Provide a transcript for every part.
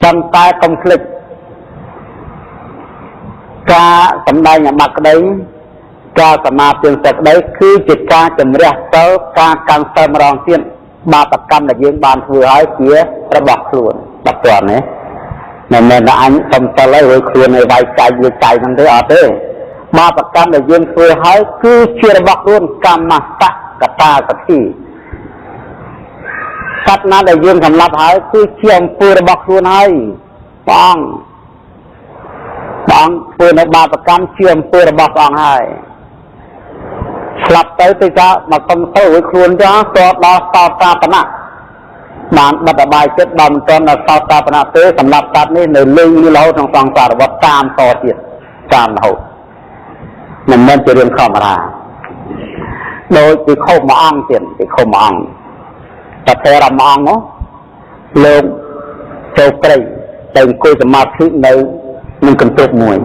Trong tay công kích ca tầm đây nhà mặt đấy ca tầm ma tiền sạch đấy cứ chỉ ca chấm rẽ tới ca càng sớm rong tiên ba tập cam là dương bàn vừa hỏi kia ra bọc luôn bọc toàn đấy nên là anh tầm ta lấy với khuôn này vay chạy thằng thế ở thế ba tập cam là dương vừa hỏi cứ chia bọc luôn cam mà tắc cả ta cả khi sát na là dương thầm lập hỏi cứ chia vừa bọc luôn hay bong vừa nó ba tập cam chia vừa bọc bong hay lập tới tôi cho mà không tới với khuôn cho đó sao ta bắn ạ bạn bắt đầu bài chết đồng cho là sao ta bắn ạ tới sầm lập tát này nửa lưng như lâu trong phòng xả vật tam to tiền tam hậu mình nên chỉ riêng không ra đôi thì không mà ăn tiền thì không mà ăn tập theo làm ăn nó luôn châu cây từng coi sầm mặt thứ này mình cần tốt mùi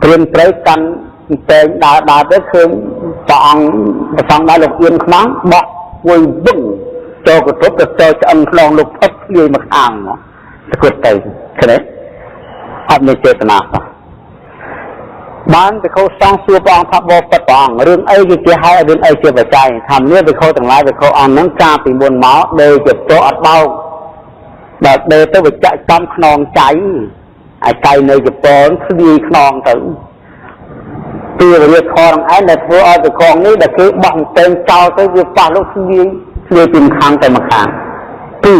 riêng tới căn tên đã tới khi chọn đã lục yên khoáng bọc quỳ vững cho cái tốt cho anh lòng lục thấp gì mà hàng nó quyết tay thế đấy anh mới chơi nào bán thì khâu sang xua bong tháp vô phật bong riêng ấy cái kia hai bên ấy chưa phải chạy thầm nữa thì khâu thằng lái thì khâu ăn nắng ca thì buồn máu đây chụp chỗ ở bao đợt đây tôi phải chạy trong non cháy ai cây nơi chụp bóng đi non thử từ việc con ấy là thua ở cái conนี้là cái bằng tên cao tới việc phá lúc đi tìm khang tại mặt hàng tì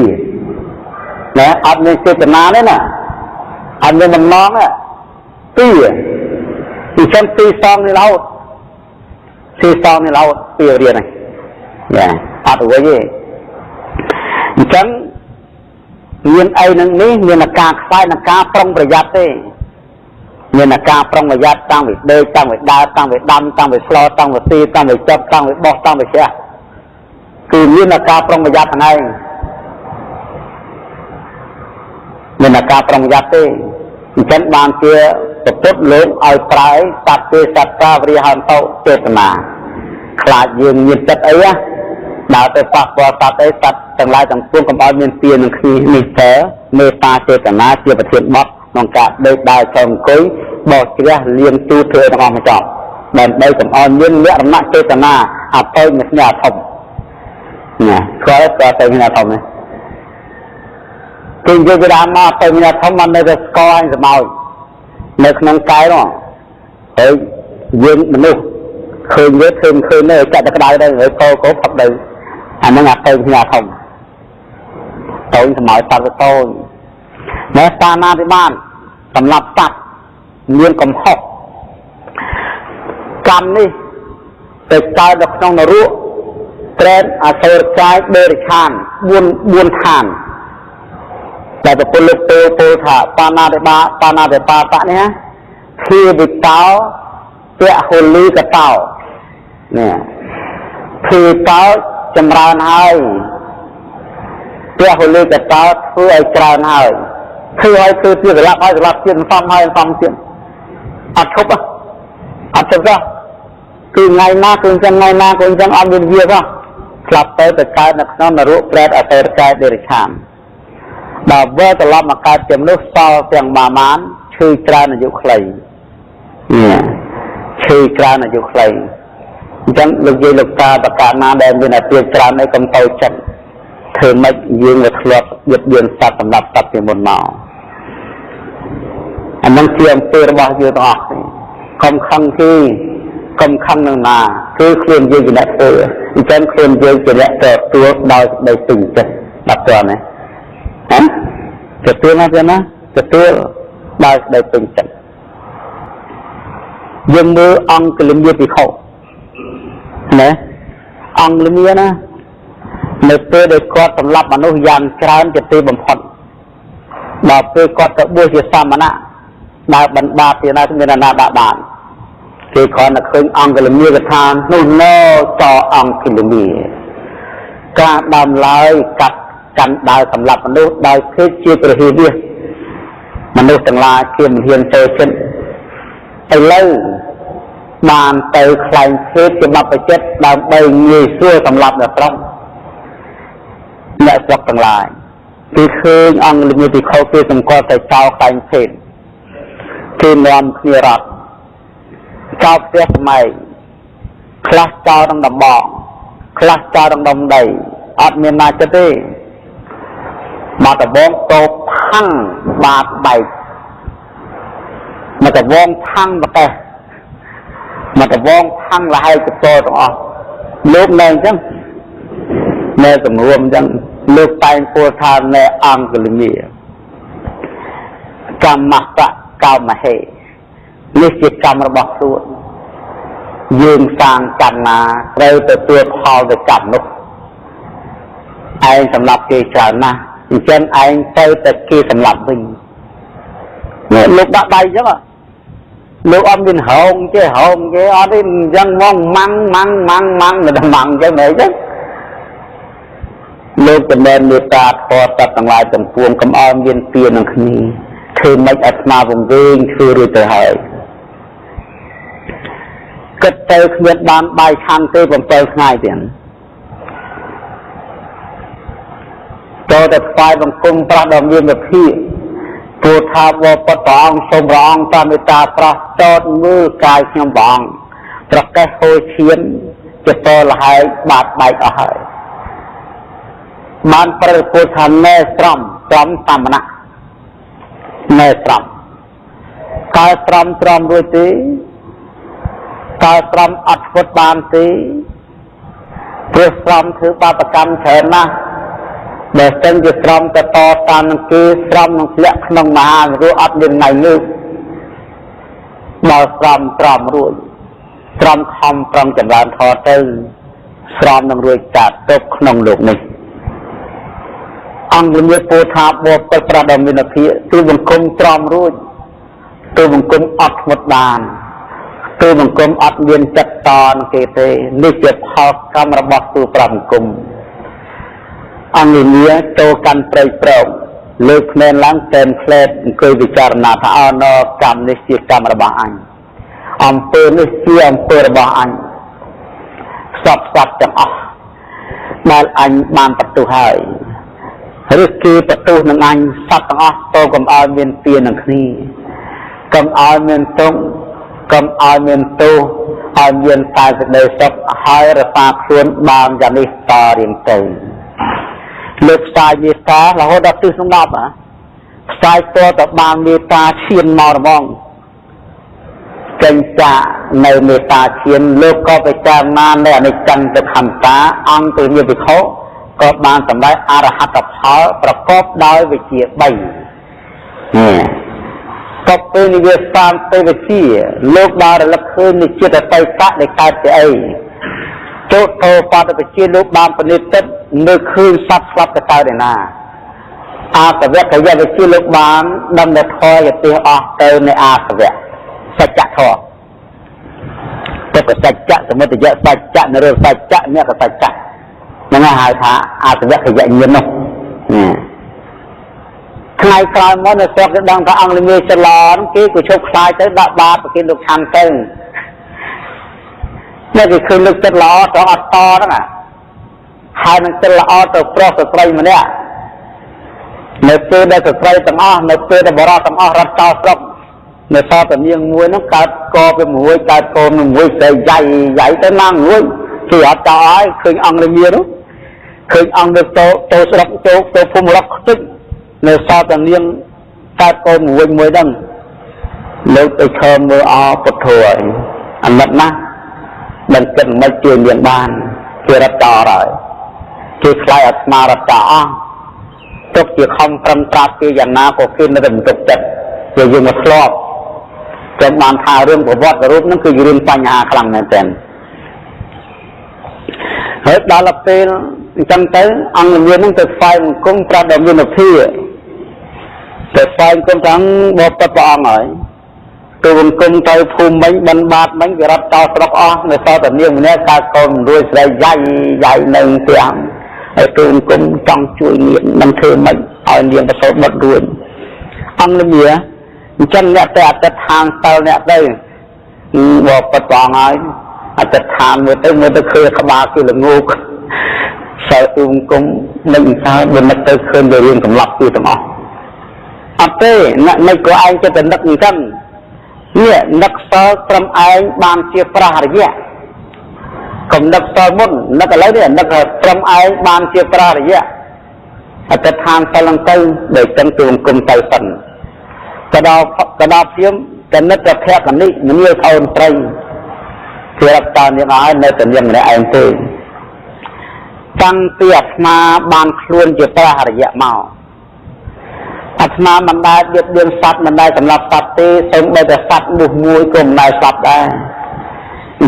nè anh nên chơi tên nào đấy nè anh nên mình nói nè tì thì xem tì xong thì lâu tì ở đây này nè anh đuổi gì chẳng nguyên ấy nâng ní nguyên là ca khai là ca phongประหยัดđấy nên là ca phong mà giác tăng về đê tăng về đa tăng về đâm tăng về slo tăng về ti tăng về chấp tăng về bọt tăng về xe thì nên là ca phong mà giác thằng này nên là ca phong giác thế chân bàn kia tập tốt lớn ai trái sát kia sát ra vì hàn tàu chết mà khai dương nhiệt chất ấy á đã tới phạt qua sát ấy sát từng lại từng phương cầm ai miền tiền khi mình thế mê ta chết mà chưa bật hiện bọt nông cả đây đại trong cối bỏ kia liên tu thuê trong phòng trọ bên đây cũng on liên lẽ nặng tê tà na tôi một nhà thông nè có tôi nhà thông này kinh doanh cái đám mà tôi nhà thông mà đây là coi anh rồi màu nơi nông cái đó tới dương mình luôn khơi nhớ thêm khơi nơi chạy được cái đây người cô cố phật đây anh nó tôi nhà thông tôi nói sao với tôi nếu ta na thì banสำหรับสัตว์เลี้ยงกำหอกกรรมนี่แต่ใจดอกน้องนรุเตรนอาศัยใจเดริชานบุญทานแต่ตัวปุลโตถาปานาเดบาปานาเดปาปะเนี่ยที่บิดเต้าเจ้าฮุลีกับเต้าเนี่ยที่เต้าจำรานให้เจ้าฮุลีกับเต้าช่วยจำรานให้คือให้คือที่จะรับให้จะรับเสียนฟังให้ฟังเสียนอัดทุบอ่ะอัดทุบก็คือไงหน้าคุณจังไงหน้าคุณจังอันเป็นเยี่ยก็กลับไปแต่กายนักน้องนรุแปรอัตตกายเดริชามดาวเวอร์ตลอดมากายเต็มลูกซอเสียงมามานชื่อกลานอายุใครเนี่ยชื่อกลานอายุใครจังลูกยีลูกตาประกาศมาแดงเป็นอาเปียกลานในกำเตาจันเธอไม่ยืนหรือคลอดหยุดเยือนสัตว์สำหรับสัตว์เป็นบนเมาอันนั้นเทียมเปรบอยู่ต่อคำคังที่คำคังนั่งนาคือเคลื่อนยืนอยู่ในตัวจันเคลื่อนยืนอยู่ในตัวดาวในตึงจัดดับตัวไหมฮะจัดตัวนะจ๊ะนะจัดตัวดาวในตึงจัดยังมืออังกฤษยืดไปเข้าเนี่ยอังกฤษเนี่ยนะในเพื่อได้กอดสำหรับมนุษย์ยันกลายจะตีบ่มพอนดาวเพื่อกอดตะบูชีสามานะดาวบันดาที่น่าจะมีนาดาบานที่ขอนักเคยอังกฤษมีกระทานนู่นโน่ต่ออังกฤษมีการดำลายกับกันดาวสำหรับมนุษย์ดาวคือชีวิตที่ดีมนุษย์ต่างลายเกี่ยมเฮียนเตชนไอ้เล่บานเตยใครเชื่อจะมาไปเจ็ดดาวใบเงี้ยชั่วสำหรับเนี่ยต้องและพวกต่างลาย ពីឃើញអង្គលមានទីខោគេសម្គាល់តែចោលខ្លែងភេទគេនាំគ្នារត់ចោលផ្ទះស្បែកខ្លះចោលក្នុងដំបងខ្លះចោលក្នុងដុំដីអត់មានណាចិត្តទេមកដបងតោផាំងបាតបែកមកដបងផាំងប្រទេសមកដបងផាំងលហើយកតទាំងអស់លោកនៅអញ្ចឹងនៅសម្រួមអញ្ចឹងលោកតែងពោលថានៅអង្គលមីកម្មសៈកោមហេនេះជាកម្មរបស់ខ្លួនយើងសាងកម្មណាត្រូវទទួលផលទៅកម្មនោះឯងសម្រាប់គេច្រើនណាស់អញ្ចឹងឯងទៅតែគេសម្រាប់វិញលោកដាក់ដៃអញ្ចឹងលោកអត់មានហោងទេហោងគេអត់ទេអញ្ចឹងមកម៉ាំងម៉ាំងម៉ាំងម៉ាំងមិនម៉ាំងអញ្ចឹងមែនទេលោកចំណែនមេត្តាធម៌សត្វទាំងឡាយទាំងពួងកុំឲ្យមានពៀននឹងគ្នាធ្វើមិនអាត្មាវង្វេងធ្វើរួចទៅហើយគិតទៅគ្មានបានបាយឆាន់ទេ7ថ្ងៃទៀតចូលទៅថ្វាយបង្គំប្រាស់ដ៏មានវិធីទូថាបបពុទ្ធព្រះអង្គសូមព្រះអង្គតាមមេត្តាប្រោះចោតមើលកាយខ្ញុំព្រះអង្គប្រកេះហូរឈាមជាតលហើយបាត់បែកអស់ហើយបានប្រពុទ្ធថាណែស្រំតាមណៈណែស្រំកាយស្រំត្រមរួចទេកាយស្រំអត់ធ្វើបានទេព្រោះស្រំធ្វើបាបកម្មច្រើនណាស់បើសិនជាស្រំទៅតតាមនឹងគេស្រំនឹងធ្លាក់ក្នុងមហានរកអត់មានថ្ងៃលើកបើស្រំត្រមរួចស្រំខំប្រឹងចម្រើនធម៌ទៅស្រំនឹងរួចចាត់ទុកក្នុងលោកនេះអង្គមានពោថាបបិទ្ធប្រដមានភិទូបង្គំត្រមរួចទូបង្គំអត់ធ្មត់បានទូបង្គំអត់មានចិត្តតនគេទេនេះជាផលកម្មរបស់ទូប្របង្គំអង្គមានចូលកាន់ព្រៃប្រោងលើកភ្នែនឡើងតែនផ្លែតអង្គុយពិចារណាថាអនកម្មនេះជាកម្មរបស់អញអំពើនេះជាអំពើរបស់អញសពសត្វទាំងអស់ដែលអញបានបន្ទោសហើយឬគេបន្ទោសនឹងអញសត្វទាំងអស់ទៅកុំឲ្យមានពៀននឹងគ្នាកុំឲ្យមានទុក្ខកុំឲ្យមានទោសឲ្យមានតែសេចក្តីសុខហើយរក្សាខ្លួនបានយ៉ាងនេះតរៀងទៅលើកផ្សាយមេត្តារហូតដល់ទិសក្នុង10ផ្សាយតទៅបានមេត្តាឈានមករបងចេញចានៅមេត្តាឈានលោកក៏ពិចារណានៅអនិច្ចំទុក្ខំតាអង្គទៅជាភិក្ខុក៏បានសម្រេចអរហត្តផលប្រកបដោយវិជ្ជា3ក៏ពេលនិយាយតាមទេវជាលោកបានរលឹកឃើញនៃចិត្តអតីតដែលកើតពីអីចូលទៅបដិបជាលោកបានពនិតទឹកនៅឃើញសត្វស្លាប់ទៅកើតឯណាអាសវៈកយវិជាលោកបានដំណធរយទេសអស់ទៅในអាសវៈសច្ចធម៌ទុក្ខសច្ចៈសមុទយៈសច្ចៈនរោសច្ចៈអ្នកសច្ចៈហ្នឹងហៅថាអាសវៈកយញាណនោះថ្ងៃក្រោយមកនៅស្រុកគេដឹងថាអង្គលមីច្រឡនគេក៏ជប់ខ្លាយទៅដាក់បាតប្រគិនលោកឆាន់ទៅនេះគេឃើញលោកចិត្តល្អទៅអត់តហ្នឹងហើយនឹងចិត្តល្អទៅប្រុសទៅស្រីម្នាក់នៅពេលដែលស្ត្រីទាំងអស់នៅពេលដែលបរិសុទ្ធទាំងអស់រត់ចោលស្រុកនៅសល់តែនាងមួយហ្នឹងកើតកពីមួយកើតកូនមួយស្រីយ៉ៃទៅណាមួយគេអត់ចោលហើយឃើញអង្គលមីនោះឃើញអង្គទៅស្រុកទៅភូមិរកខ្ទេចនៅសល់តែនាងកើតកូនមួយហ្នឹងលោកទៅខំមើលអពុទ្ធហើយអាណិតណាស់មិនគិតមិនជួយនាងបានគេរត់ចោលហើយគេខ្លាចអាត្មារត់ចោលអស់ទុកជាខំប្រឹងប្រាប់គេយ៉ាងណាក៏គេនៅតែមិនទុកចិត្តគេយើងមកធ្លាប់ចាំបានថារឿងប្រវត្តិរូបហ្នឹងគឺរឿងបញ្ហាខ្លាំងមែនទែនហើយដល់ពេលអញ្ចឹងទៅអង្គមានហ្នឹងទៅស្វែងបង្គំប្រាប់ដល់មានភាពទៅស្វែងគុំទាំងបបិទ្ធព្រះអង្គហើយទៅបង្គំទៅភូមិមិញបិណ្ឌបាតមិញគេរត់ចោលស្រុកអស់នៅសល់តែនាងម្នាក់កើតកូនរួយស្រីយ៉ៃនៅផ្ទះហើយទៅបង្គំចង់ជួយនាងមិនធ្វើមិនឲ្យនាងប្រសូតបាត់រួយអង្គលមីអញ្ចឹងអ្នកទៅអតិថានសិលអ្នកទៅបបិទ្ធព្រះអង្គហើយអតិថានមើលទៅឃើញក្បាលគេល្ងោកស sao ung cũng mình sao bên mặt tới khơi về riêng cầm lọc từ tầm óc thế này của anh cho tận đất chân nhẹ đất sơ trong anh ban chia pra nhẹ còn đất sơ bốn đất lấy đấy đất trong anh ban chia pra nhẹ cái tham sao lăng tây để chân tường cùng tài phần cái đó phiếm cái nước cái thép cái này nó nhiều thôn tây thì là tao như nói nơi tự nhiên này anh tư tăng tiệt mà ban luôn chia pra nhẹ màu mà mình đã biết đường sắt mình đã sắm lập sắt thì sống bây giờ sắt buộc mũi cùng này sắt đây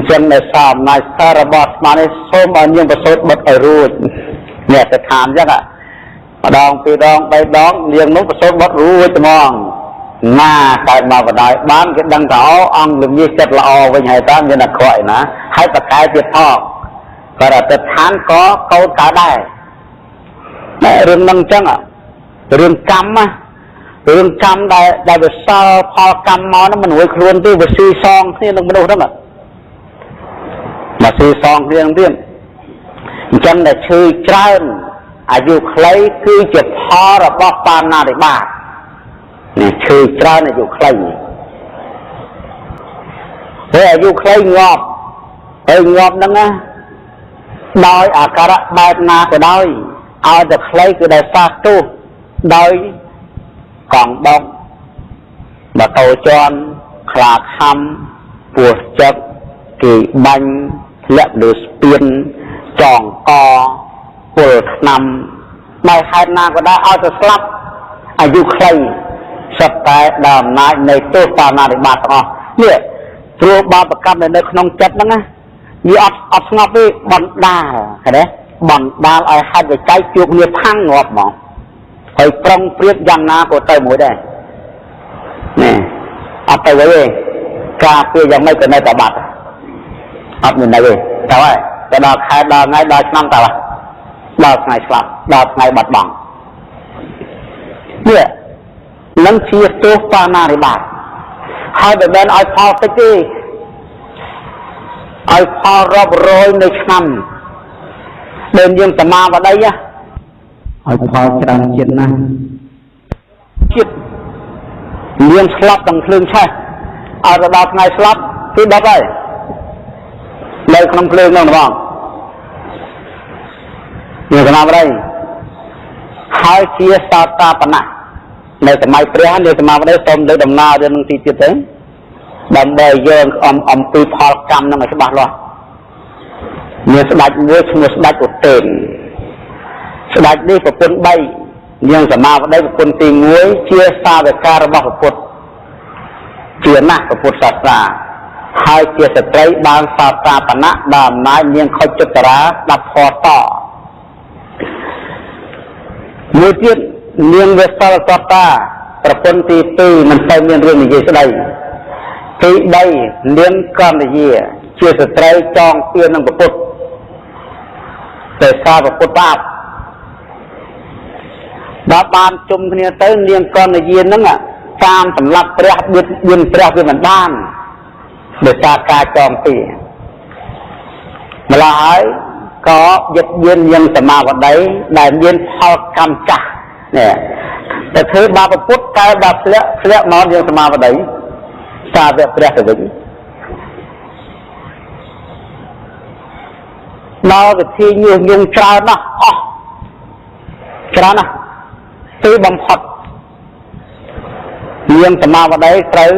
chân này sắm này sờ bọt mà này xôm ở những cái sốt bật ở ruột nhẹ cái tham chắc ạ đòn từ đòn bay đón liền nút cái sốt bật ruột mong mà tại mà vào đại bán cái đăng cáo ông đừng như chất là với nhà ta như là khỏi nè hay là cái việc họ và là cái tháng có câu cả đây mẹ rừng nâng chân ạ rừng cam á rừng cam đại về sau pho cam nó mình nuôi luôn đi về suy son thì nó mới đâu đó mà suy son thì nó biết chân là chơi trơn dù lấy cứ chụp pho là bóc pan nào để bà chơi trơn là dù lấy thế là dù lấy ngọt đó á đói cả bài na của đói ai được lấy cái đại phát tu đói còn bông mà tàu tròn khạc hăm buộc chất kỳ banh lẹm được spiên tròn co buộc nằm bài hai na của đã ai được slap dù khay sắp tại đàm nai này tôi phà na để bạc họ nè thua ba bậc cam này nơi không chất đó á như ấp ngọc đi bận đa cái đấy bận đa ở hai cái trái chuột như thang ngọt mà hồi trong priết dân na của tây mũi đây nè ấp tây với cà phê giống mấy cái này tao bạt ấp như này tao ơi cái đó khai đó ngay đó năm tao đó ngày sập đó ngày bật bằng nè nâng chia tô pha na để bạt hai đứa bên ai phao tới kia ai phao rập rồi nơi năm bên dương tầm ma vào đây á ai phao trăng chết na chết liên slap bằng phượng xe ai đã đọc ngày slap thì đọc đây lấy không phượng đâu đúng không dương tầm ma vào đây hai chia sao ta bận à này tầm mai pre này tầm ma vào đây tôm lấy đầm na đến ti chết đấy đầm bờ dương từ phao cam nó mà sẽ bạc lo nhiều sẽ đặt mua mua sẽ đặt của tiền sẽ đặt đi của quân bay nhưng mà vào đây của quân tìm muối chia xa về ca bao của quân chia nát của quân sạt ra hai chia sẻ trái ban sạt ra bản nát đàm nái nhưng không chụp ra đặt phò tỏ mùi tiết nhưng về sau ta quân tìm từ mình phải miền riêng gì sẽ đây thì đây liên con là gì chia sẻ trái trong tiền năng của quân để sao và quân bạc đã ban chungគ្នាទៅនាងកនយានហ្នឹងតាមសម្រាប់ព្រះយន្តព្រះវាមិនបានដោយសារការចងពីម្ល៉េះហើយក៏ยึดយានយ៉ាងសមាវតីដែលមានផលកម្មចាស់នេះតែធ្វើបាបពុទ្ធកែបាបធ្លាក់មកយ៉ាងសមាវតីសារវៈព្រះទៅវិញដល់វិធីញុះញង់ច្រើនណាស់អស់ច្រើនណាស់ទីបំផុតមានសមាវតីត្រូវ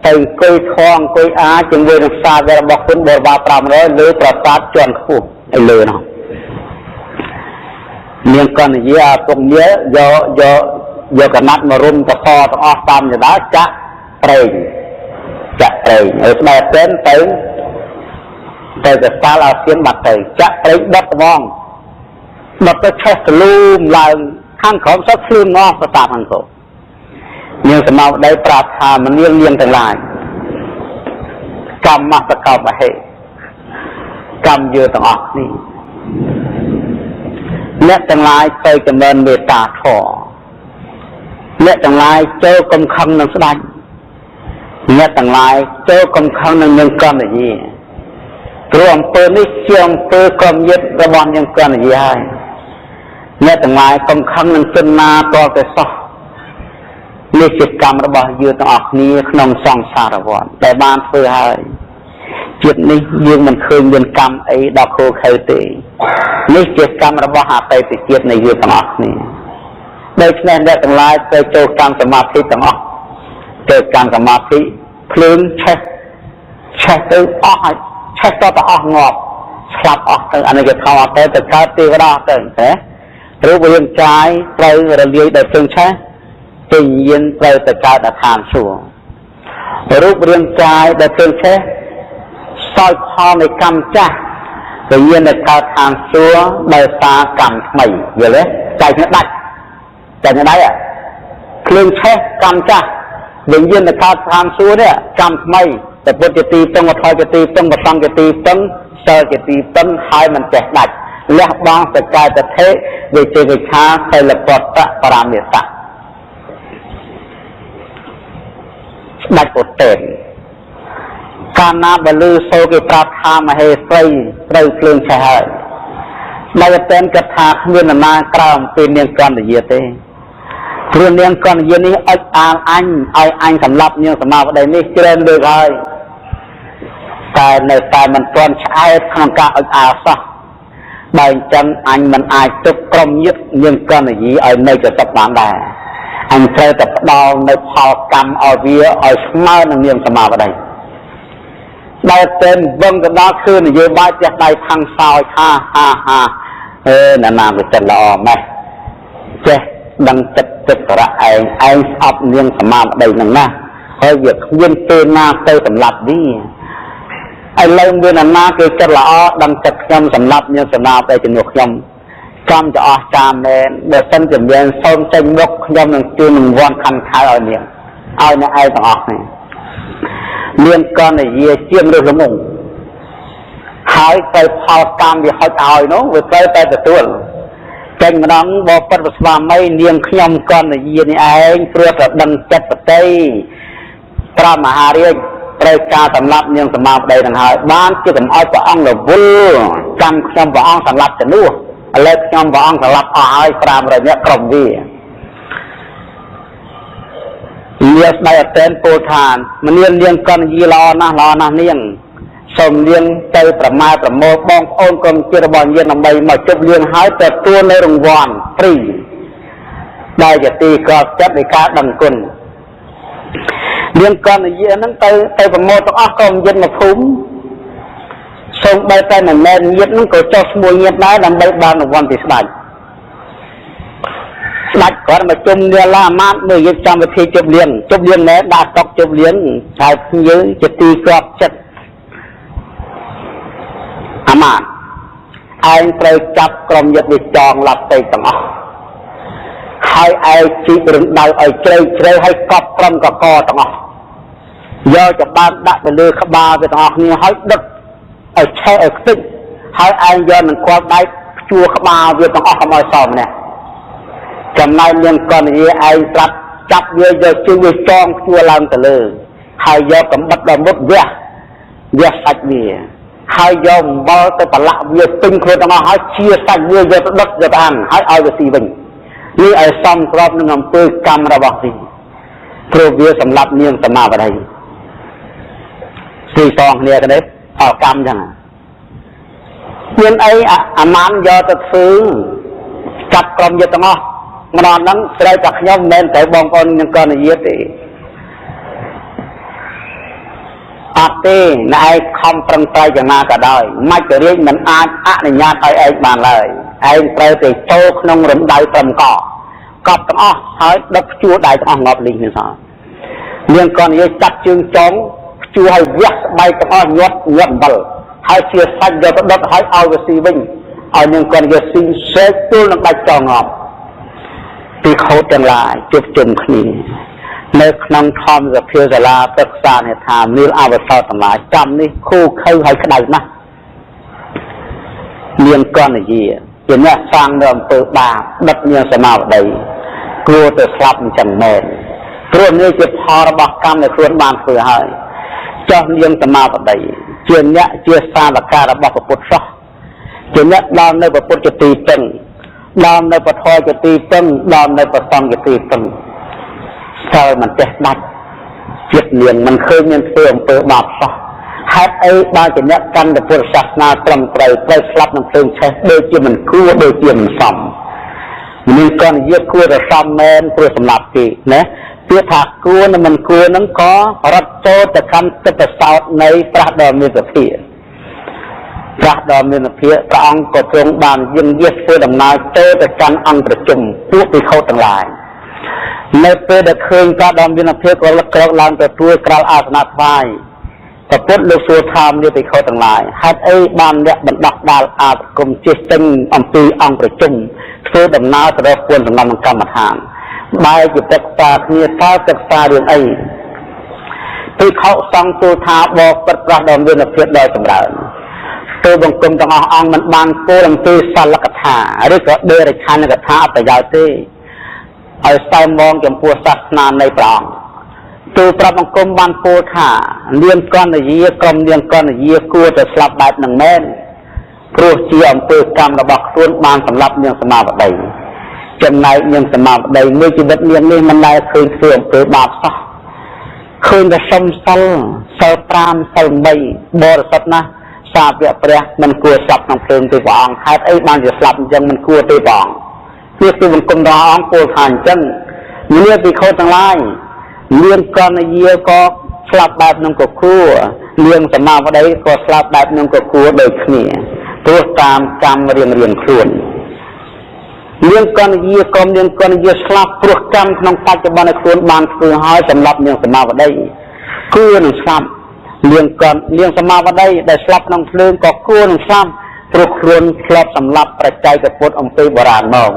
ទៅអង្គុយធំអង្គុយអាជាមួយនឹងសាវករបស់គុណបរិវារ500លើប្រាសាទជាន់ខ្ពស់ឯលើនោះមានកណ្ឌយាពុកញាយកកណាត់មករុំកសទាំងអស់តាមចដាចាក់ប្រេងឲ្យស្បែកពេនទៅសាលអាស៊ានបាត់ទៅចាក់ប្រេងដុតត្មងដុតទៅឆេះទលូមឡើងខាងក្រោមសត្វភ្លឺងោប្រតាបខាងក្រោមនាងសមាវតីប្រាប់ថាមនាងទាំងឡាយកម្មសកបហេកម្មយើទាំងអស់នេះអ្នកទាំងឡាយទៅចម្រើនមេត្តាធម៌អ្នកទាំងឡាយចូលកំខឹងនឹងស្ដេចអ្នកទាំងឡាយចូលកំខឹងនឹងនាងកណ្ឌយា ព្រោះអំពើនេះជាអំពើក្រុមយិត្តរបស់យើងកណ្ដយាយអ្នកទាំងឡាយកុំខឹងនឹងជនណាតតែសោះនេះជាកម្មរបស់យើងទាំងអស់គ្នាក្នុងសង្សារវដ្តដែលបានធ្វើហើយជាតិនេះយើងមិនឃើញមានកម្មអីដល់ខូខើទេនេះជាកម្មរបស់អតីតជាតិនៃយើងទាំងអស់គ្នាដូច្នេះអ្នកទាំងឡាយទៅចូលកម្មសមាធិទាំងអស់ចូលកម្មសមាធិភ្លើងឆេះទៅអស់ហើយឆេះទៅអស់ងាប់ស្លាប់អស់ទៅអានេះគេថាអត់ទៅកើតទេវតាទៅណាព្រោះវិញ្ញាណកាយត្រូវរលាយដោយភ្លើងឆេះវិញ្ញាណត្រូវទៅកើតដល់ឋានសួគ៌រូបរាងកាយដែលភ្លើងឆេះសោយផលនៃកម្មចាស់វិញ្ញាណទៅកើតឋានសួគ៌ដោយសារកម្មថ្មីយល់ទេចែកដាច់ភ្លើងឆេះកម្មចាស់វិញ្ញាណទៅកើតឋានសួគ៌នេះកម្មថ្មីតែពុទ្ធជាទីពឹងវត្ថុជាទីពឹងប្រសង្ឃជាទីពឹងសិលជាទីពឹងហើយមិនចេះដាច់លះបង់សកាយតថេវិជេវិឆាសិលពតបរាមេតៈដាច់ពុទ្ធទេកាលណាបលឺសូរគេប្រាប់ថាមហេសីត្រូវភ្លើងឆេះហើយបើតែគិតថាគ្មាននរណាក្រៅអំពីនាងកណ្ដយាទេព្រោះនាងកណ្ដយានេះអុចអាលអញឲ្យអញសម្លាប់នាងសមាវតីនេះច្រើនលើកហើយតែនៅតែមិនទាន់ឆ្អែតក្នុងការអុចអាលសោះបើអញ្ចឹងអញមិនអាចទុកក្រុមញាតិនាងកណ្ដយាឲ្យនៅចតុបានដែរអញត្រូវតែផ្ដល់នៅផលកម្មឲ្យវាឲ្យស្មើនឹងនាងសមាវតីបើតែវឹងទៅដល់គឺនយោបាយផ្ទះដៃខាងសោយហាណានាវាចិត្តល្អម៉េះចេះដឹងចិត្តរៈឯងស្អប់នាងសមាវតីនឹងណាហើយវាគ្មានពេលណាទៅសម្លាប់វាឥឡូវមានអាណាគេចិត្តល្អដឹងចិត្តខ្ញុំសម្លាប់នាងសមាវតីជំនួសខ្ញុំចាំទៅអស់ចាមែនបើសិនជាមានសូមចេញមុខខ្ញុំនឹងជួយនឹងវ័នខណ្ឌខៅឲ្យនាងឲ្យអ្នកឯងទាំងអស់នេះមានកណ្ដយាជាងរឹសល្ងងហើយទៅផលកម្មវាហុចឲ្យនោះវាត្រូវតែទទួលចេញម្ដងបបិទ្ធស្វាមីនាងខ្ញុំកណ្ដយានេះឯងព្រោះតែដឹងចិត្តបតីប្រមហារាជត្រូវការសម្លាប់នាងសមាវតីនឹងហើយបានជាកុំឲ្យព្រះអង្គរវល់ចាំខ្ញុំព្រះអង្គសម្លាប់ទៅនោះឥឡូវខ្ញុំព្រះអង្គសម្លាប់អស់ហើយ500នាក់ក្រុមវាលាស្ដេចអតេនពោលថាមនាងនាងកណ្ដយាល្អណាស់នាងសូមនាងទៅប្រមាប្រមូលបងប្អូនក្រុមជាតិរបស់នាងដើម្បីមកជប់លៀងហើយទទួលនៅរង្វាន់ព្រីដែលជាទីកប់ចិត្តនៃការដឹងគុណនាងកណ្ដយាហ្នឹងទៅប្រមូលទាំងអស់ក្រុមយិត្តមកភូមិសូមបើតែមិនមែនញាតិហ្នឹងក៏ចុះឈ្មោះញាតិដែរដើម្បីបានរង្វាន់ពីស្ដេចគាត់មកជុំនាឡាអាមាត្យមើលយើងចាំវិធីជប់លៀងណែដាក់តុកជប់លៀងឆៅភ្ញៀវជាទីកប់ចិត្តអាមាត្យឯងត្រូវចាប់ក្រុមយិត្តវាចងឡាប់ទៅទាំងអស់ហើយឯងជីករំដៅឲ្យជ្រៅហើយកប់ក្រុមកកទាំងអស់យកចំបើកដាក់ទៅលើក្បាលវាទាំងអស់គ្នាហើយដុតឲ្យឆេះឲ្យខ្ទេចហើយឯងយកនឹងគាត់ដៃជួក្បាលវាទាំងអស់កុំឲ្យសល់ម្នាក់ចំណែកនាងកណ្ដយាឯងប្រាប់ចាប់វាយកជើងវាចងជួឡើងទៅលើហើយយកកំបិតដល់មុតវះសាច់វាហើយយកអំបិលទៅប្រឡាក់វាពេញខ្លួនទាំងអស់ហើយជាសាច់វាយកទៅដុតយកទៅអាំងហើយឲ្យវាស៊ីវិញនេះឲ្យសមស្របនឹងអំពើកម្មរបស់វាព្រោះវាសម្លាប់នាងសមាវតីស៊ីសងគ្នាគ្នាផលកម្មចឹងមានអីអាម៉ានយកទៅធ្វើចាប់ក្រុមយិត្តទាំងអស់ម្ដងហ្នឹងត្រូវតែខ្ញុំមិនមែនទៅបងប្អូននឹងកណ្ដយាទេអត់ទេណែឯងខំប្រឹងប្រែងយ៉ាងណាក៏ដោយមច្ចរាជមិនអាចអនុញ្ញាតឲ្យឯងបានឡើយឯងត្រូវតែចូលក្នុងរំដៅត្រឹមកប់ទាំងអស់ហើយដឹកជួដៃទាំងអស់ងាប់លីងនេះសោះនាងកណ្ដយាចាប់ជើងចុងជួឲ្យវះស្បែកទាំងអស់ញាត់អំបិលហើយជាសាច់យកទៅដុតឲ្យវាស៊ីវិញឲ្យនាងកណ្ដយាស៊ីសេកទល់នឹងដាច់ចងងាប់ពីខូចទាំងឡាយជួបជុំគ្នានៅក្នុងធម្មសភាសាលាប្រឹក្សានេះថាមានអវសរទាំងឡាយចាំនេះខូខើឲ្យក្តៅណាស់នាងកណ្ដយាជាអ្នកសាងនៅអំពើបាបដឹកនាងសមាវតីគួរទៅស្លាប់អញ្ចឹងមែនព្រោះនេះជាផលរបស់កម្មដែលខ្លួនបានធ្វើហើយចោះនាងសមាវតី ជាអ្នកជាសាវករបស់ពុទ្ធសោះជាអ្នកដល់នៅពុទ្ធជាទីពឹងដល់នៅពធជាទីពឹងដល់នៅប្រសង្ឃជាទីពឹងសិលមិនចេះដាច់ចិត្តនាងមិនឃើញមានធ្វើអំពើបាបសោះហេតុអីបានជាអ្នកកាន់តែពុទ្ធសាសនាត្រឹមត្រូវស្លាប់នឹងភ្លើងឆេះដូចជាមិនគួរដូចជាមិនសមមានកណ្ដាលគួរតែសមមែនព្រោះសម្រាប់គេណាពាក្យថាគួរនិងមិនគួរនឹងក៏រត់ចូលទៅកាន់ទឹកប្រសោតនៃព្រះដ៏មានសភាព្រះដ៏មានសភាព្រះអង្គក៏ទ្រង់បានយឹងយាសធ្វើដំណើរចូលទៅកាន់អង្គប្រជុំពួកភិក្ខុទាំងឡាយនៅពេលដែលឃើញព្រះដ៏មានសភាក៏លឹកក្រោកឡើងទទួលក្រោលអាសនៈថ្វាយព្រះពុទ្ធលោកសួរថាមានភិក្ខុទាំងឡាយហេតុអីបានអ្នកបណ្ដោះដាលអាសគមចេះចេញអំពីអង្គប្រជុំធ្វើដំណើរទៅរកពួនសំណងកម្មដ្ឋានបែរជាទឹកសាគ្នាតើទឹកសារឿងអីភិក្ខុសង្ឃទូលថាបបិទ្ធព្រះដ៏មានភាពដ៏ចម្រើនទូលបង្គំទាំងអស់អង្គមិនបានពោលអំពីសលកថាឬក៏ដេរឆានកថាអត្តយោទេឲ្យស្តែមងចំពោះសាសនានៃព្រះអង្គទូលប្រាប់បង្គំបានពោលថានាងកណ្ដយាក្រុមនាងកណ្ដយាគួរតែស្លាប់បែបនឹងមែនព្រោះជាអំពើកម្មរបស់ខ្លួនបានសម្លាប់នាងសមាវតីចំណែកនាងសមាវតីមួយជីវិតនាងនេះមិនដែលឃើញធ្វើអំពើបាបសោះឃើញតែសុំសិល5សិល3បរិសុទ្ធណាស់សាវកព្រះមិនគួរស្លាប់ក្នុងភ្លើងទេព្រះអង្គហេតុអីបានជាស្លាប់អញ្ចឹងមិនគួរទេព្រះអង្គនេះគឺបង្គំដល់អង្គពោលថាអញ្ចឹងនាងភិក្ខុទាំងឡាយនាងកណ្ដយាក៏ស្លាប់បែបនឹងក៏គួរនាងសមាវតីក៏ស្លាប់បែបនឹងក៏គួរដូចគ្នាព្រោះតាមកម្មរៀងខ្លួននាងកណ្ដយាក៏នាងកណ្ដយាស្លាប់ព្រោះកម្មក្នុងបច្ចុប្បន្នខ្លួនបានធ្វើឲ្យសម្រាប់នាងសមាវតីគួរនឹងស្លាប់នាងសមាវតីដែលស្លាប់ក្នុងភ្លើងក៏គួរនឹងស្លាប់ព្រោះខ្លួនធ្លាប់សម្លាប់ប្រជ័យពុទ្ធអំពីបុរាណមក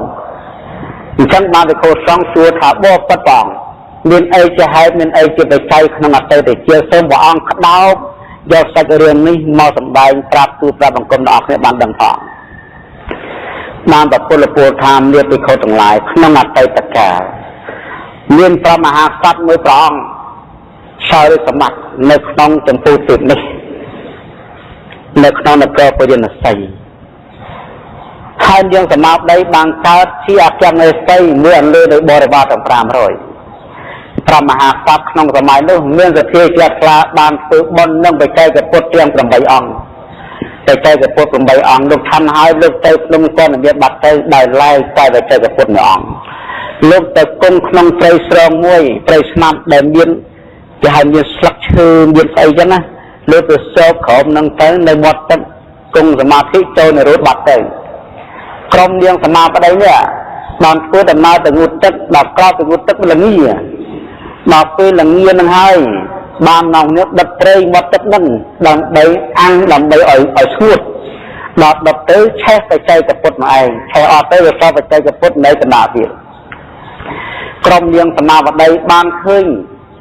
អញ្ចឹងបានទៅខោសង្ឃសួរថាបបិទ្ធព្រះអង្គមានអីជាហេតុមានអីជាបច្ច័យក្នុងអតីតជាសូមព្រះអង្គក្តោបយកសាច់រឿងនេះមកសម្ដែងប្រាប់ទូប្រាប់បង្គំដល់អ្នកបានដឹងផងបានប្រពុលពោលថាមានភិក្ខុទាំងឡាយក្នុងអតីតកាលមានព្រះមហាក្សត្រមួយព្រះអង្គសោយសម្បត្តិនៅក្នុងចម្ពោះទីនេះនៅក្នុងនគរពរិណសីហើយយើងសមាបដីបានកើតជាអគ្គមេសីមួយអន្លើដោយបរិវារទាំង500ព្រះមហាក្សត្រក្នុងសម័យនោះមានសទ្ធាជ្រះថ្លាបានធ្វើបុណ្យនឹងបច្ចេកពុទ្ធទាំង8អង្គបច្ចេកពុទ្ធ8អង្គលោកឋានហើយលោកទៅក្នុងកណ្ដយាបាត់ទៅដោយឡែកតែបច្ចេកពុទ្ធ1អង្គលោកទៅគង់ក្នុងព្រៃស្រងមួយព្រៃស្មាប់ដែលមានគេហៅមានស្លឹកឈើមានស្អីចឹងណាលើទៅសោកក្រោមនឹងទៅនៅមាត់ទឹកគង់សមាធិចូលនៅរត់បាត់ទៅក្រុមនាងសមាបតីនេះបានធ្វើដំណើរទៅងូតទឹកដល់ក្រោយទៅងូតទឹកល្ងាដល់ពេលល្ងានឹងហើយបាននងនេះដុតត្រីមាត់ទឹកនឹងដើម្បីអាំងដើម្បីឲ្យស្ងួតដល់ដុតទៅឆេះបច្ចេកពុទ្ធមកឯងឆេះអត់ទៅវាសោបច្ចេកពុទ្ធនៅកណ្ដាលទៀតក្រុមនាងសមាបតីបានឃើញ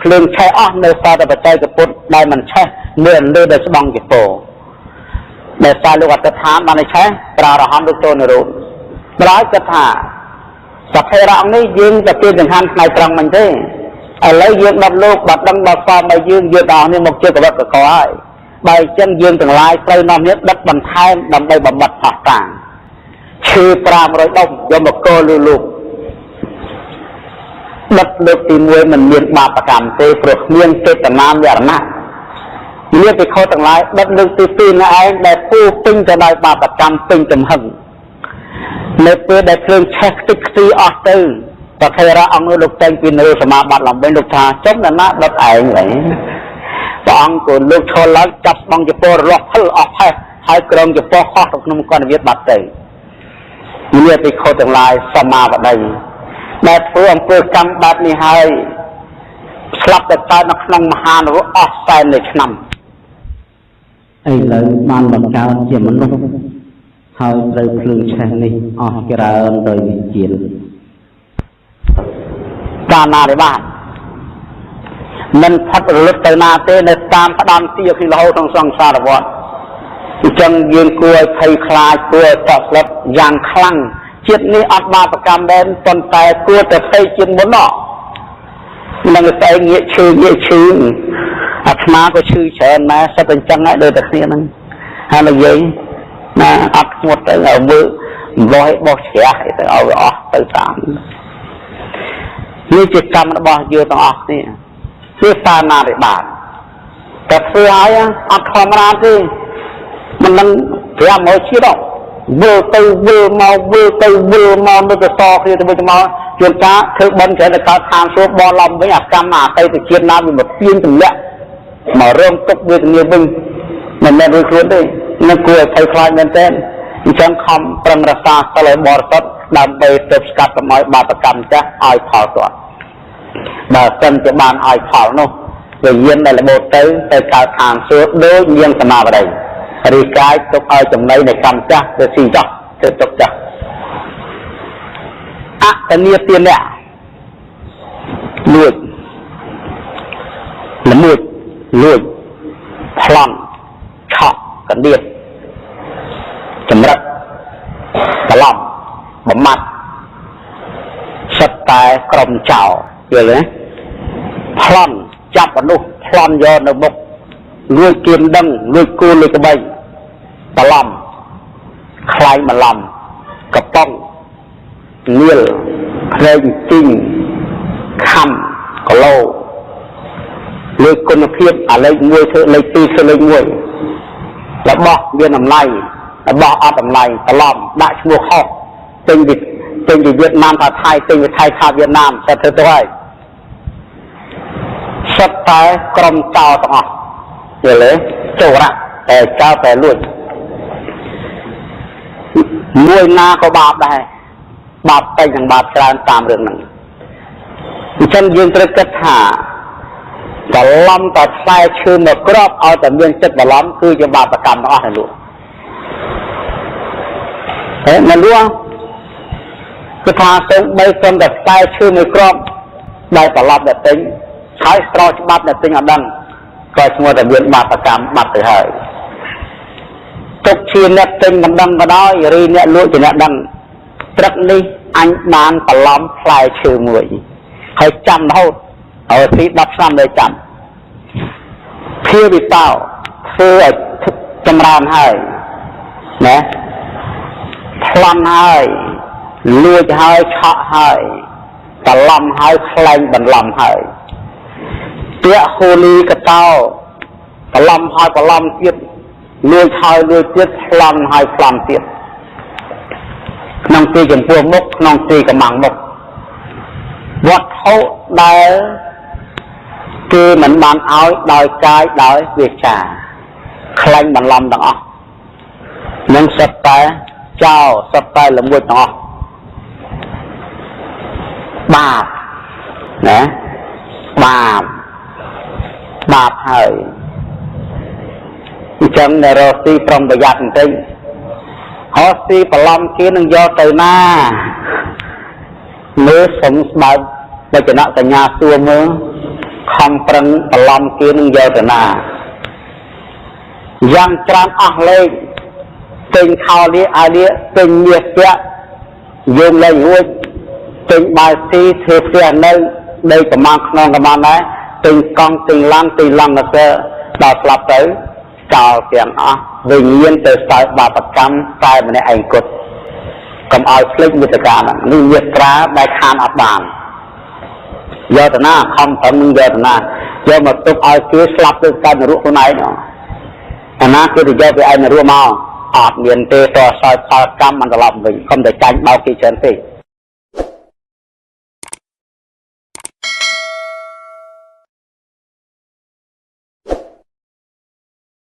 ភ្លើងឆេះអស់នៅសារតែបច្ចេកពុទ្ធដែលមិនឆេះមើលលើដោយស្បង់ជាពោដែលសារលោកអត្តដ្ឋានបានឲ្យឆេះប្រារហន្តលោកចូលនិរោធម្ល៉េះគិតថាសភេរៈអង្គនេះយើងទៅពីចង្ហាន់ថ្ងៃត្រង់មិនទេឥឡូវយើងដល់លោកបាត់ដឹងដល់សមឲ្យយើងយកដល់នេះមកជាកវត្តកកហើយបើអញ្ចឹងយើងទាំងឡាយត្រូវនាំនេះដឹកបន្ថែមដើម្បីបំបត្តិផោះតាំងឈើ500ដុំយកមកកលលោកដឹកលើកទី1មិនមានបាបកម្មទេព្រោះគ្មានចេតនាមរណៈមានភិក្ខុទាំងឡាយដឹកលើកទី2នៅឯងដែលពូពេញទៅដោយបាបកម្មពេញចំហឹងនៅពេលដែលភ្លើងឆេះខ្ទេចខ្ទីអស់ទៅប្រធេរៈអង្គលោកតែងពីនៅសមាបត្តិឡើងវិញលោកថាចុះណាដុតឯងវិញព្រះអង្គក៏លោកឈរឡើងចាប់ស្បង់ចពោរលាស់ភលអស់ផេះហើយក្រុងចពោហោះទៅក្នុងកណ្ដវិទ្យាបាត់ទៅមានភិក្ខុទាំងឡាយសមាបតីដែលធ្វើអំពើកម្មបែបនេះហើយស្លាប់ទៅកើតនៅក្នុងមហានរកអស់40នៃឆ្នាំឥឡូវបានមកកើតជាមនុស្សហើយត្រូវភ្លើងឆេះនេះអស់ច្រើនដោយវិជាកាលណាដែលបានមិនផុតរលត់ទៅណាទេនៅតាមផ្ដាំទីពីរហូតក្នុងសង្សារវដ្តអញ្ចឹងយើងគួរឲ្យភ័យខ្លាចគួរឲ្យតក់ស្លុតយ៉ាងខ្លាំងជាតិនេះអត់បាបកម្មដែរប៉ុន្តែគួរតែភ័យជាងមុននឹងស្អីងាកឈឺ អាត្មាក៏ឈឺច្រើនណាស់សិតតែអញ្ចឹងហើយដូចតែគ្នាហ្នឹងហើយនិយាយណាអត់ស្ងួតទៅឲ្យមើលបោះជ្រះទៅឲ្យវាអស់ទៅតាមនេះជាកម្មរបស់យើងទាំងអស់គ្នាគឺសាណារិបាតតែធ្វើឲ្យអត់ធម្មតាទេមិននឹង500ជាតិទេវិលទៅវិលមកវិលទៅវិលមកនៅតែតគ្នាទៅវិញទៅមកជួនកាលធ្វើបន់ច្រើនតែកើតឋានសួគ៌បឡំវិញអាកម្មអតីតជាតិណាវាមកទៀងទម្លាក់មករងទុកវេទនាវិញមិនមែនរួចខ្លួនទេនឹងគួរឲ្យភ័យខ្លាចមែនទែនអញ្ចឹងខំប្រឹងរក្សាសិលឲ្យបរិសុទ្ធដើម្បីទើបស្កាត់កុំឲ្យបាបកម្មចាស់ឲ្យផលទាន់បើសិនជាបានឲ្យផលនោះវាយានដែលរបូតទៅកើតឋានសួគ៌ដូចនាងសមាវតីរីកាយទុកឲ្យចំណីនៃកម្មចាស់ទៅស៊ីចោះទៅទុកចាស់អតនីទានៈលួចល្មួចលួចប្លន់ឆក់កណ្ដៀតចម្រិតច្រឡំបំមាត់សិតតែក្រុមចោលយល់ទេប្លន់ចាប់មនុស្សប្លន់យកនៅមុខលួចគៀមដឹងលួចគូលួចក្បីច្រឡំខ្លាយបន្លំកំប៉ុងនាលភ្នែកជីងខំគីឡូលើគុណភាពអាលេខ1ធ្វើលេខ2ធ្វើលេខ1របស់មានតម្លៃរបស់អត់តម្លៃច្រឡំដាក់ឈ្មោះខុសទិញពីវៀតណាមថាថៃទិញពីថៃថាវៀតណាមសិតទៅហើយសិតតែក្រុមចោលទាំងអស់យល់ទេចូលរៈតែចោលតែលួចមួយណាក៏បាបដែរបាបតិចនិងបាបច្រើនតាមរឿងហ្នឹងអញ្ចឹងយើងត្រូវគិតថាច្រឡំតែផ្លែឈើមកគ្របឲ្យតែមានចិត្តច្រឡំគឺជាបាបកម្មទាំងអស់ហ្នឹងលោកមិនលួងគឺថាសូម្បីតែផ្លែឈើមួយគ្រាប់ដែលច្រឡំតែទិញហើយស្រោចច្បាប់តែទិញអត់ដឹងក៏ឈ្មោះតែមានបាបកម្មបាត់ទៅហើយទុកជាអ្នកទិញមិនដឹងក៏ដោយឬអ្នកលក់ជាអ្នកដឹងព្រឹកនេះអញបានច្រឡំផ្លែឈើមួយហើយចាំរហូតឲ្យទី10ឆ្នាំเลยចាំភាវិតោធ្វើឲ្យចម្រើនហើយណាប្លន់ហើយលួចហើយឆក់ហើយច្រឡំហើយខ្លែងបន្លំហើយពាក្យហូលីកតោច្រឡំហើយច្រឡំទៀតលួចហើយលួចទៀតប្លន់ហើយប្លន់ទៀតក្នុងទីចំពោះមុខក្នុងទីកំាំងមុខវត្ថុដែលគឺមិនបានឲ្យដោយកាយដោយវាចាខ្លាញ់បន្លំទាំងអស់នឹងសិតតែចោលសិតតែល្មួយទាំងអស់បាបណាបាបហើយអញ្ចឹងនៅរកទីប្រុងប្រយ័ត្នបន្តិចហោះទីបន្លំគេនឹងយកទៅណាមើលសុំស្បើកវចនៈសញ្ញាសួរមើលខំប្រឹងបន្លំគេនឹងយកទៅណាយ៉ាងច្រើនអស់លេខទិញខោលាអាលាទិញមាសពាក់យើងលែងរួចទិញបាយស៊ីធ្វើផ្ទះនៅដីប្រមាណក្នុងក៏បានដែរទិញកង់ទិញឡានទិញឡង់ទៅដល់ស្លាប់ទៅចោលទាំងអស់វិញ្ញាណទៅសើបាបកម្មតែម្នាក់ឯងគត់កុំឲ្យភ្លេចមេត្តាហ្នឹងនេះមេត្រាដែលខានអត់បានយកទៅណាខំប្រឹងនឹងយកទៅណាយកមកទុកឲ្យគេស្លាប់ទៅកើតនរកខ្លួនឯងអាណាគេទៅយកពីឯងនរកមកអត់មានទេតសោយផលកម្មមិនត្រឡប់វិញខំតែចាញ់បោកគេច្រើនពេក